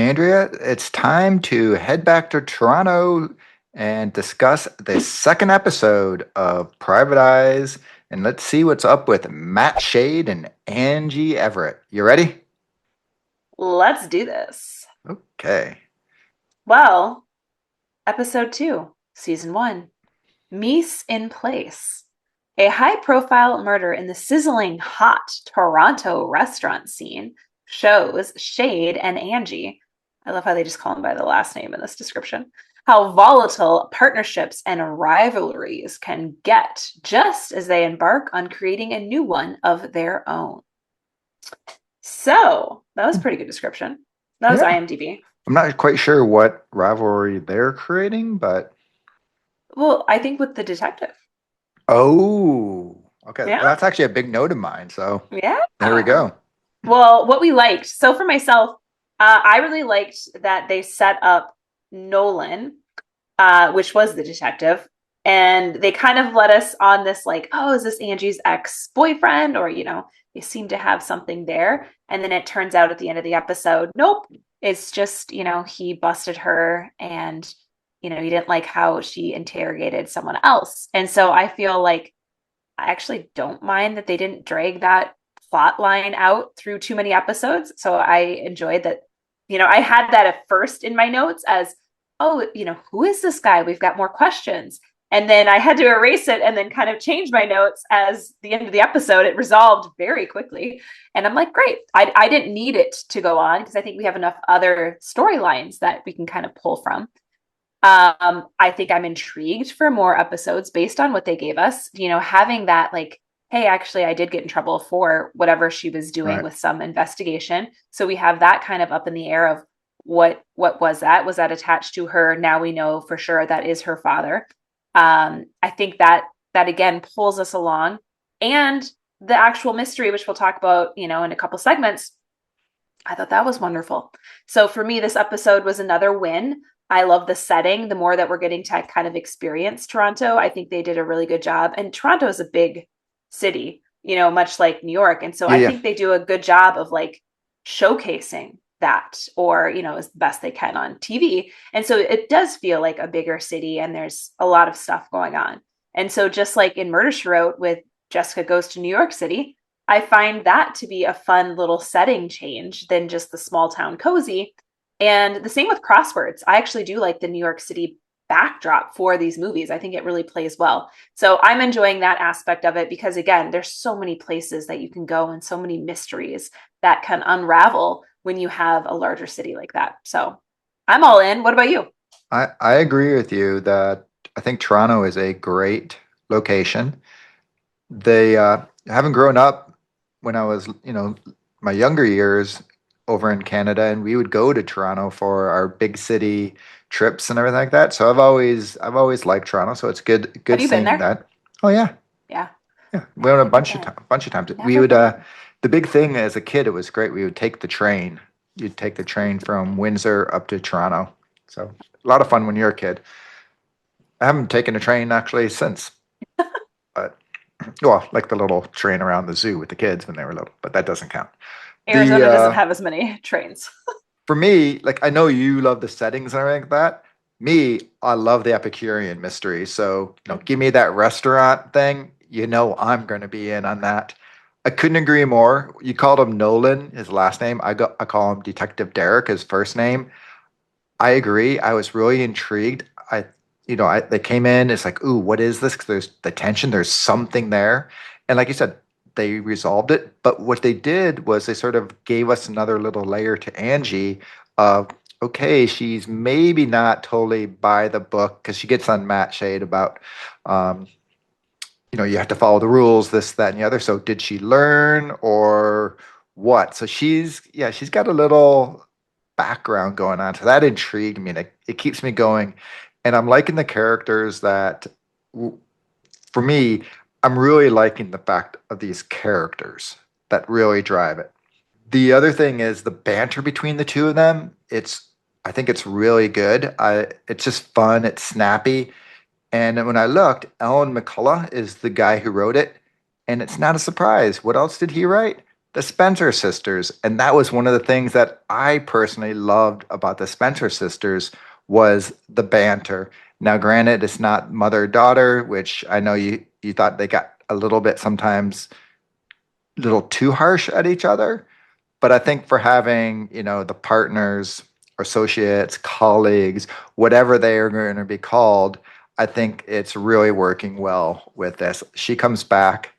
Andrea, it's time to head back to Toronto and discuss the second episode of Private Eyes. And let's see what's up with Matt Shade and Angie Everett. You ready? Let's do this. Okay. Well, episode two, season one, Mise in Place. A high profile murder in the sizzling hot Toronto restaurant scene shows Shade and Angie, I love how they just call them by the last name in this description, how volatile partnerships and rivalries can get just as they embark on creating a new one of their own. So, that was a pretty good description. That was Yeah. IMDb. I'm not quite sure what rivalry they're creating, but Well, I think with the detective. oh, okay. Well, Yeah. that's actually a big note of mine. So there we Yeah. go. Well, what we liked. So for myself, I really liked that they set up Nolan, which was the detective, and they kind of let us on this like, oh, is this Angie's ex-boyfriend? Or, they seem to have something there. And then it turns out at the end of the episode, nope, it's just, he busted her and, he didn't like how she interrogated someone else. And so I feel like I actually don't mind that they didn't drag that plot line out through too many episodes. So I enjoyed that. I had that at first in my notes as, oh, who is this guy? We've got more questions. And then I had to erase it and then kind of change my notes as the end of the episode. It resolved very quickly. And I'm like, great. I didn't need it to go on because I think we have enough other storylines that we can kind of pull from. I think I'm intrigued for more episodes based on what they gave us. Having that like, hey, actually, I did get in trouble for whatever she was doing Right. with some investigation. So we have that kind of up in the air of what was that? Was that attached to her? Now we know for sure that is her father. I think that again pulls us along, and the actual mystery, which we'll talk about, in a couple segments. I thought that was wonderful. So for me, this episode was another win. I love the setting. The more that we're getting to kind of experience Toronto, I think they did a really good job. And Toronto is a big city, much like New York. And so Yeah, I yeah. think they do a good job of like showcasing that or, as best they can on TV. And so it does feel like a bigger city and there's a lot of stuff going on. And so just like in Murder She Wrote with Jessica Goes to New York City, I find that to be a fun little setting change than just the small town cozy. And the same with crosswords. I actually do like the New York City backdrop for these movies. I think it really plays well. So I'm enjoying that aspect of it because again, there's so many places that you can go and so many mysteries that can unravel when you have a larger city like that. So I'm all in. What about you? I agree with you that I think Toronto is a great location. They having grown up when I was, my younger years over in Canada, and we would go to Toronto for our big city trips and everything like that. So I've always liked Toronto. So it's Have good you been seeing there? that. Oh yeah, Yeah, yeah. We went a never bunch of been. bunch of times. We Never would been. the big thing as a kid, it was great. We would take the train. You'd take the train from Windsor up to Toronto. So a lot of fun when you're a kid. I haven't taken a train actually since, but well, like the little train around the zoo with the kids when they were little, but that doesn't count. The Arizona doesn't have as many trains. For me, like I know you love the settings and everything like that. Me, I love the Epicurean mystery. So, give me that restaurant thing. I'm going to be in on that. I couldn't agree more. You called him Nolan, his last name. I call him Detective Derek, his first name. I agree. I was really intrigued. They came in. It's like, ooh, what is this? Because there's the tension. There's something there, and like you said, they resolved it. But what they did was they sort of gave us another little layer to Angie of, okay, she's maybe not totally by the book because she gets on Matt Shade about, um, you have to follow the rules, this, that, and the other. So did she learn or what? So she's got a little background going on. So that intrigued me. And it keeps me going. And I'm liking the characters that, for me, I'm really liking the fact of these characters that really drive it. The other thing is the banter between the two of them. I think it's really good. It's just fun. It's snappy. And when I looked, Alan McCullough is the guy who wrote it. And it's not a surprise. What else did he write? the Spencer sisters. And that was one of the things that I personally loved about the Spencer sisters was the banter. Now, granted, it's not mother-daughter, which I know you thought they got a little bit sometimes a little too harsh at each other. But I think for having, the partners, associates, colleagues, whatever they are going to be called, I think it's really working well with this. She comes back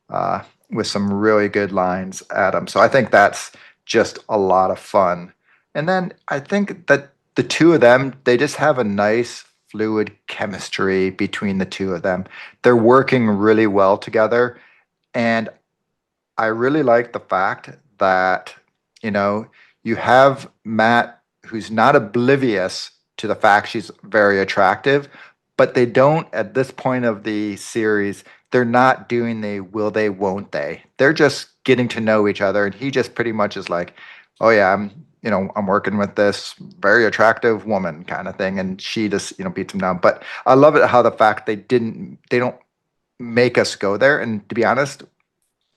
uh, with some really good lines at him. So I think that's just a lot of fun. And then I think that the two of them, they just have a nice fluid chemistry between the two of them. They're working really well together. And I really like the fact that, you know, you have Matt who's not oblivious to the fact she's very attractive, but they don't, at this point of the series, they're not doing the will they, won't they. They're just getting to know each other. And he just pretty much is like, oh, yeah, I'm working with this very attractive woman kind of thing. And she just, beats him down. But I love it how the fact they don't make us go there. And to be honest,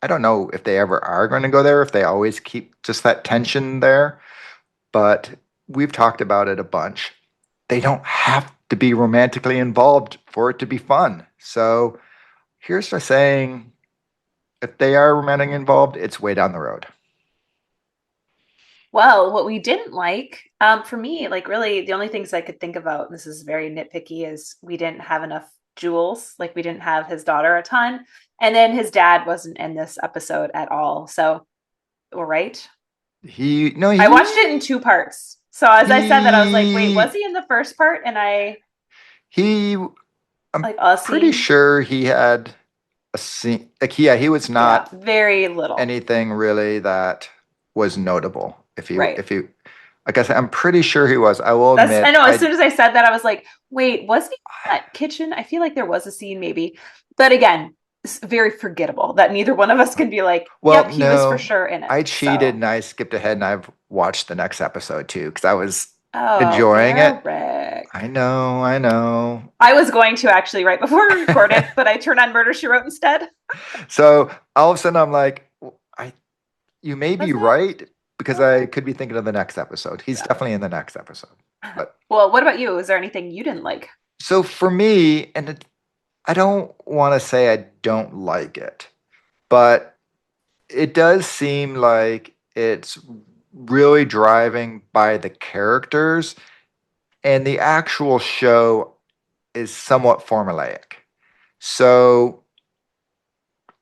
I don't know if they ever are going to go there, if they always keep just that tension there, but we've talked about it a bunch. They don't have to be romantically involved for it to be fun. So here's to saying if they are romantically involved, it's way down the road. Well, what we didn't like, for me, like really the only things I could think about, and this is very nitpicky, is we didn't have enough Jules. Like we didn't have his daughter a ton. And then his dad wasn't in this episode at all. So, all right. He, no, I watched it in two parts. So as I said that, I was like, wait, was he, he in the first part? And I he, I'm like a pretty scene. sure he had a scene. Like, yeah, he was Yeah, not very little. anything really that was notable. Right. If he, I guess I'm pretty sure he was. I will That's I admit, know as soon as I said that, I was like, wait, was he in that kitchen? I feel like there was a scene maybe. But again, it's very forgettable that neither one of us can be like, well, yep, he was for no, sure in it. I cheated So and I skipped ahead and I've watched the next episode too because I was oh, enjoying it. Eric. I know. I was going to actually right before we recorded, but I turned on Murder She Wrote instead. So all of a sudden I'm like, I you may be Was it? right because I could be thinking of the next episode. He's Yeah. definitely in the next episode. But Well, what about you? Is there anything you didn't like? so for me, I don't want to say I don't like it, but it does seem like it's really driving by the characters, and the actual show is somewhat formulaic. So,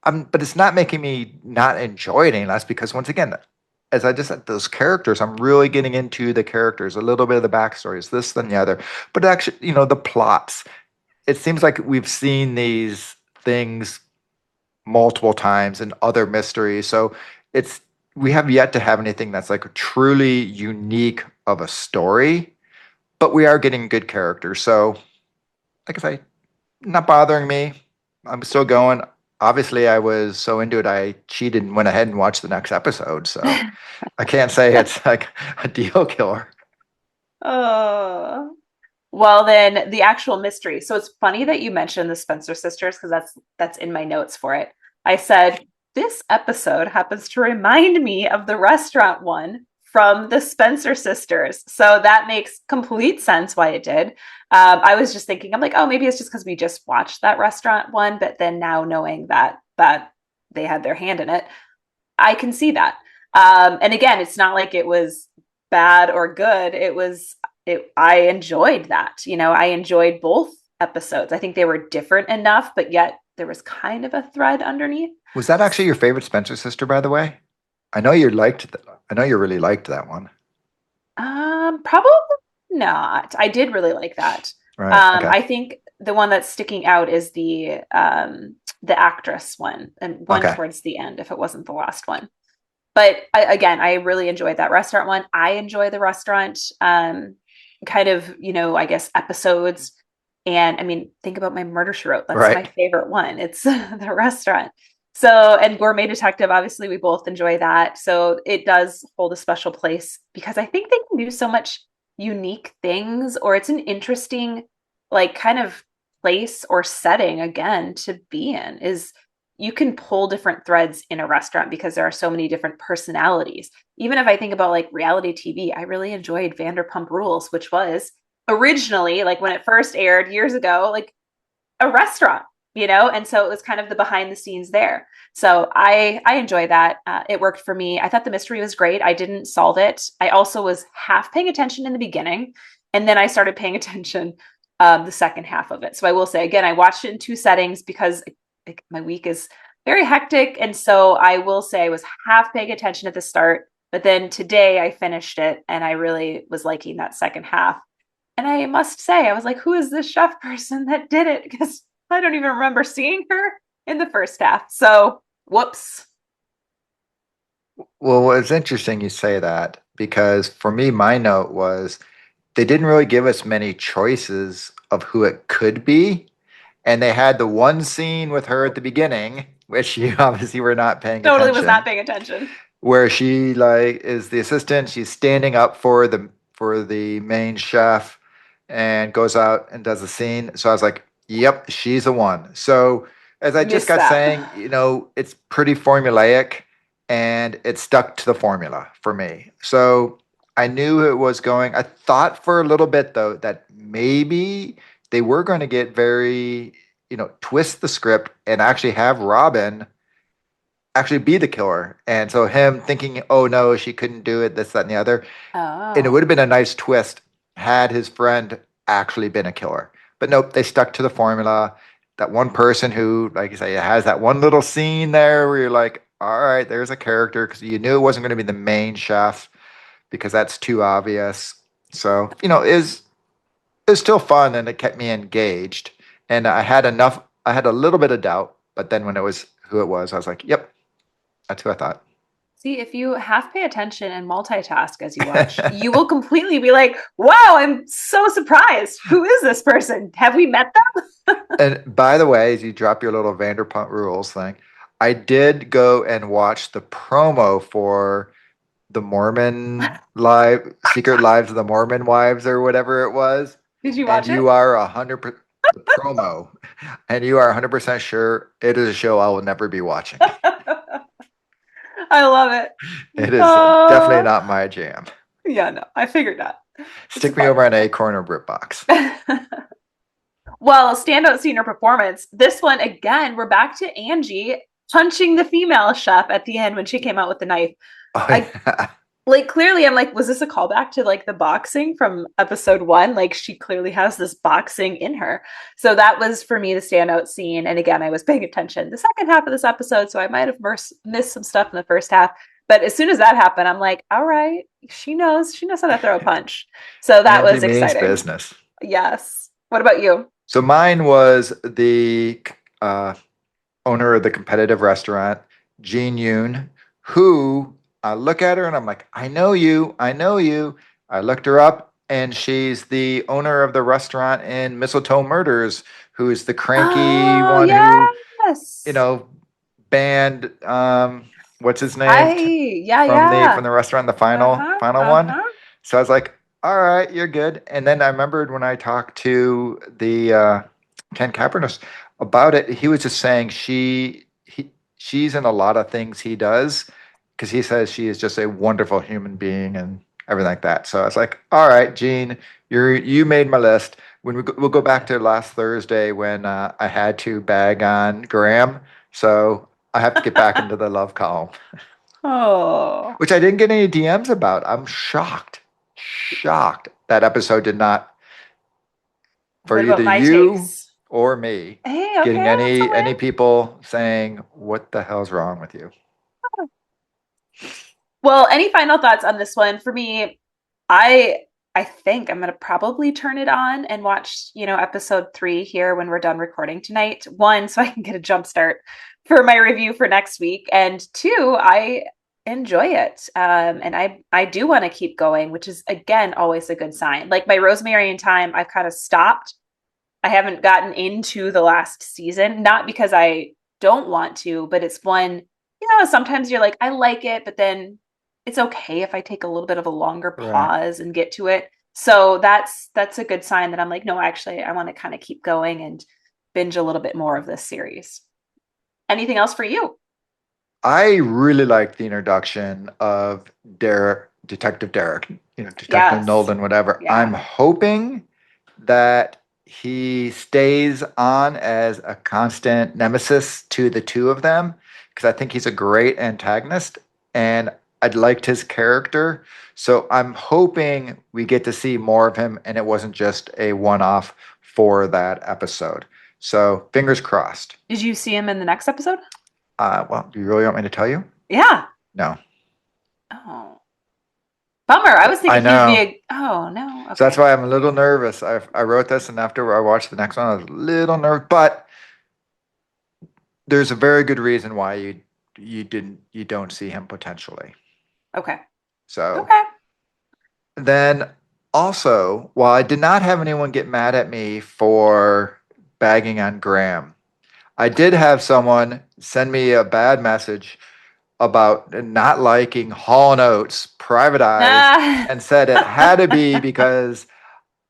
but it's not making me not enjoy it any less because once again, as I just said, those characters, I'm really getting into the characters, a little bit of the backstories, this, then the other. But actually, the plots. It seems like we've seen these things multiple times in other mysteries. So it's we have yet to have anything that's like truly unique of a story, but we are getting good characters. So, like I say, not bothering me. I'm still going. Obviously, I was so into it, I cheated and went ahead and watched the next episode. So I can't say it's like a deal killer. Oh. Well, then the actual mystery. So it's funny that you mentioned the Spencer sisters because that's in my notes for it. I said this episode happens to remind me of the restaurant one from the Spencer sisters. So that makes complete sense why it did. I was just thinking, I'm like, oh, maybe it's just because we just watched that restaurant one, but then now knowing that they had their hand in it, I can see that. And again, it's not like it was bad or good. I enjoyed that. I enjoyed both episodes. I think they were different enough, but yet there was kind of a thread underneath. Was that actually your favorite Spencer sister, by the way? I know you liked. I know you really liked that one. Probably not. I did really like that. Right. Okay. I think the one that's sticking out is the actress one and one Okay. towards the end, if it wasn't the last one. But again, I really enjoyed that restaurant one. I enjoy the restaurant kind of, I guess episodes. And I mean, think about my Murder She Wrote. That's my Right. favorite one. It's the restaurant. So, and Gourmet Detective, obviously, we both enjoy that. So it does hold a special place because I think they can do so much unique things, or it's an interesting, like, kind of place or setting again to be in. Is you can pull different threads in a restaurant because there are so many different personalities. Even if I think about like reality TV, I really enjoyed Vanderpump Rules, which was originally like when it first aired years ago, like a restaurant, and so it was kind of the behind the scenes there. So I enjoy that. It worked for me. I thought the mystery was great. I didn't solve it. I also was half paying attention in the beginning, and then I started paying attention the second half of it. So I will say again, I watched it in two settings because my week is very hectic, and so I will say I was half paying attention at the start, but then today I finished it, and I really was liking that second half. And I must say, I was like, who is this chef person that did it? Because I don't even remember seeing her in the first half. So, whoops. Well, it's interesting you say that because for me, my note was they didn't really give us many choices of who it could be. And they had the one scene with her at the beginning, which you obviously were not paying Totally was not attention, paying attention. where she like is the assistant. She's standing up for the main chef and goes out and does the scene. So I was like, "Yep, she's the one." So as I just Missed got that. saying, it's pretty formulaic and it stuck to the formula for me. So I knew it was going. I thought for a little bit though that maybe they were going to get very, twist the script and actually have Robin actually be the killer. And so him thinking, oh no, she couldn't do it, this, that, and the other. And it would Oh, have been a nice twist had his friend actually been a killer. But nope, they stuck to the formula. That one person who, like you say, has that one little scene there where you're like, all right, there's a character because you knew it wasn't going to be the main chef because that's too obvious. So, is still fun and it kept me engaged. And I had a little bit of doubt, but then when it was who it was, I was like, yep, that's who I thought. see, if you half pay attention and multitask as you watch, you will completely be like, wow, I'm so surprised. Who is this person? Have we met them? And by the way, as you drop your little Vanderpump Rules thing, I did go and watch the promo for the Mormon live, Secret Lives of the Mormon Wives or whatever it was. Did you And watch it? you are 100% the promo, and you are 100% sure it is a show I will never be watching. I love it. It is definitely Uh, not my jam. yeah, no, I figured that. It's Stick me fun. over on a corner BritBox. Well, standout senior performance. This one again, we're back to Angie punching the female chef at the end when she came out with the knife. Oh, I yeah. like clearly I'm like, was this a callback to like the boxing from episode one? Like she clearly has this boxing in her. So that was for me the standout scene. And again, I was paying attention the second half of this episode, so I might have missed some stuff in the first half. But as soon as that happened, I'm like, all right, she knows how to throw a punch. So that Angie was means exciting. business. Yes. What about you? So mine was the uh, owner of the competitive restaurant, Jean Yoon, who I look at her and I'm like, I know you, I know you. I looked her up and she's the owner of the restaurant in Mistletoe Murders, who is the cranky Oh, one who, you yes. know, banned what's his name Yeah, from yeah. the restaurant, the final one. Uh-huh. So I was like, all right, you're good. And then I remembered when I talked to the Ken Kaepernick about it, he was just saying she's in a lot of things he does because he says she is just a wonderful human being and everything like that. So I was like, all right, Gene, you made my list. We'll go back to last Thursday when I had to bag on Graham. So I have to get back into the love column, Oh. which I didn't get any DMs about. I'm shocked that episode did not, for What about either my you takes? or me, Hey, okay, getting that's a any win. people saying what the hell's wrong with you. Well, any final thoughts on this one? For me, I I think I'm gonna probably turn it on and watch, episode 3 here when we're done recording tonight. One, so I can get a jump start for my review for next week, and two, I enjoy it. And I do want to keep going, which is again always a good sign. Like my Rosemary and Thyme, I've kind of stopped. I haven't gotten into the last season, not because I don't want to, but it's one, sometimes you're like, I like it, but then it's okay if I take a little bit of a longer Right. pause and get to it. So that's a good sign that I'm like, no, actually, I want to kind of keep going and binge a little bit more of this series. anything else for you? I really like the introduction of Detective Derek, Detective Yes. Nolan, whatever. I'm Yeah. hoping that he stays on as a constant nemesis to the two of them because I think he's a great antagonist and I'd liked his character. So I'm hoping we get to see more of him and it wasn't just a one-off for that episode. So fingers crossed. Did you see him in the next episode? Well, do you really want me to tell you? Yeah. No. Oh, bummer. I was I thinking he would be know. a. Oh no. So that's Okay. why I'm a little nervous. I wrote this, and after I watched the next one, I was a little nervous. But there's a very good reason why you don't see him potentially. Okay. So Okay. then also, while I did not have anyone get mad at me for bagging on Graham, I did have someone send me a bad message about not liking Hall and Oates, Private Eyes, Nah. and said it had to be because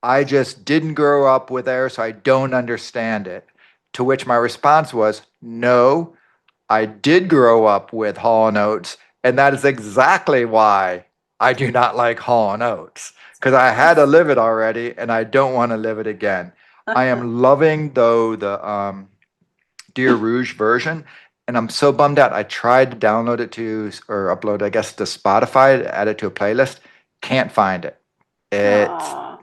I just didn't grow up with there, so I don't understand it. To which my response was, no, I did grow up with Hall and Oates, and that is exactly why I do not like Hall and Oates. Because I had to live it already, and I don't want to live it again. I am loving though the Dear Rouge version, and I'm so bummed out. I tried to download it to or upload, I guess, to Spotify, add it to a playlist. Can't find it. It's Oh,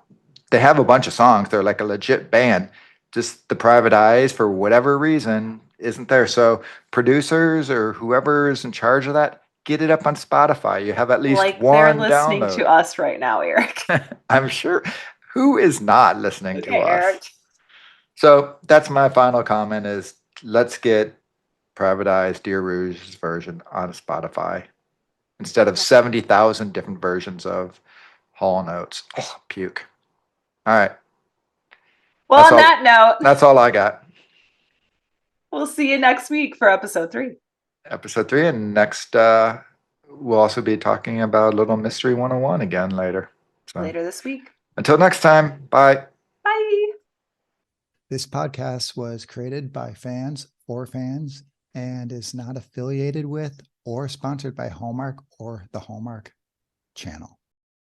they have a bunch of songs. They're like a legit band. Just the Private Eyes, for whatever reason, isn't there. So producers or whoever is in charge of that, get it up on Spotify. You have at least like they're one listening to download. us right now, Eric. I'm sure. Who is not listening to Okay, us? Eric. So that's my final comment is let's get Private Eyes Dear Rouge's version on Spotify instead of 70,000 different versions of Hall and Oates. Oh, puke. All right. Well, That's on all that note, that's all I got. we'll see you next week for episode 3 Episode 3 and next we'll also be talking about Little Mystery 101 again later. So later this week. until next time, bye. Bye. This podcast was created by fans for fans and is not affiliated with or sponsored by Hallmark or the Hallmark channel.